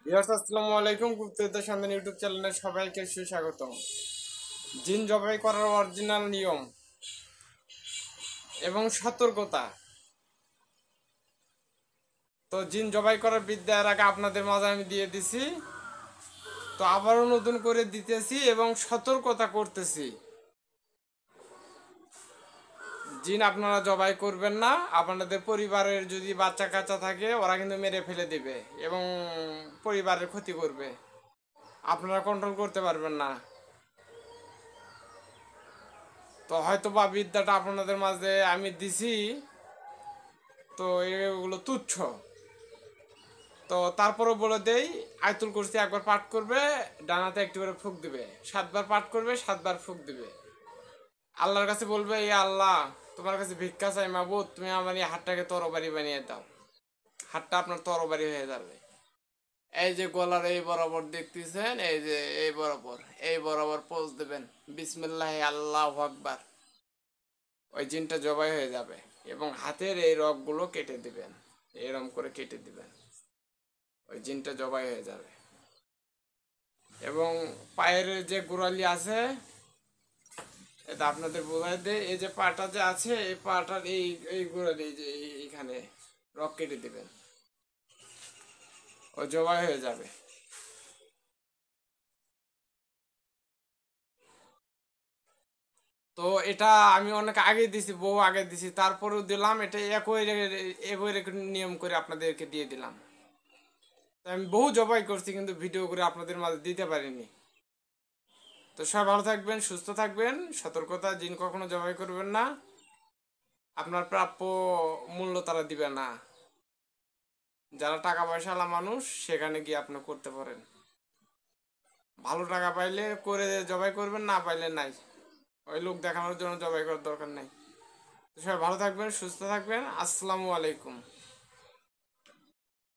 Viewers আসসালামু আলাইকুম। গুপ্তবিদ্যা সন্ধান ইউটিউব চ্যানেলে সবাইকে সুস্বাগতম। জিন জবাই করার অরিজিনাল নিয়ম এবং সতর্কতা। তো জিন জবাই করার বিদ্যার আগে আপনাদের মাঝে আমি দিয়ে দিছি, তো আবারও নতুন করে দিতেছি এবং সতর্কতা করতেছি। জিন আপনারা জবাই করবেন না। আপনাদের পরিবারের যদি বাচ্চা কাচ্চা থাকে ওরা কিন্তু মেরে ফেলে দিবে এবং পরিবারের ক্ষতি করবে, আপনারা কন্ট্রোল করতে পারবেন না। তো হয়তো বা বিদ্যাটা আপনাদের মাঝে আমি দিছি, তো এগুলো তুচ্ছ। তো তারপরে বলে দেই, আয়তুল কুরসি একবার পাঠ করবে, ডানাতে একটি করে ফুঁক দিবে, 7 বার পাঠ করবে, 7 বার ফুঁক দিবে। আল্লাহর কাছে বলবে, এ আল্লাহ, তোমার কাছে ভিক্ষা চাই মাবুদ, তুমি আমার এই হাতটাকে তরবারি বানিয়ে দাও। হাতটা আপনার তরবারি হয়ে যাবে। এই যে গলার এই বরাবর দেখতেছেন, এই যে এই বরাবর পোজ দেবেন, বিসমিল্লাহ আল্লাহু আকবার। ওই জিনটা জবাই হয়ে যাবে এবং হাতের এই রগগুলো কেটে দিবেন, এরম করে কেটে দিবেন, ওই জিনটা জবাই হয়ে যাবে। এবং পায়ের যে গোড়ালি আছে, এটা আপনাদের বোঝাই দেয়, এই যে পাটা যে আছে, এই পাটার এই এই গোড়ালি, যে এইখানে রক কেটে দিবেন, ও জবাই হয়ে যাবে। তো এটা আমি অনেক আগে দিছি, বহু আগে দিছি, তারপরেও দিলাম। এটা একই একই নিয়ম করে আপনাদেরকে দিয়ে দিলাম। তো আমি বহু জবাই করছি কিন্তু ভিডিও করে আপনাদের মাঝে দিতে পারিনি। তো সবাই ভালো থাকবেন, সুস্থ থাকবেন। সতর্কতা, জিন কখনো জবাই করবেন না। আপনার প্রাপ্য মূল্য তারা দিবে না। যারা টাকা পয়সাওয়ালা মানুষ সেখানে গিয়ে আপনি করতে পারেন। ভালো টাকা পাইলে করে জবাই করবেন, না পাইলে নাই। ওই লোক দেখানোর জন্য জবাই করার দরকার নাই। তো সবাই ভালো থাকবেন, সুস্থ থাকবেন। আসসালামু আলাইকুম।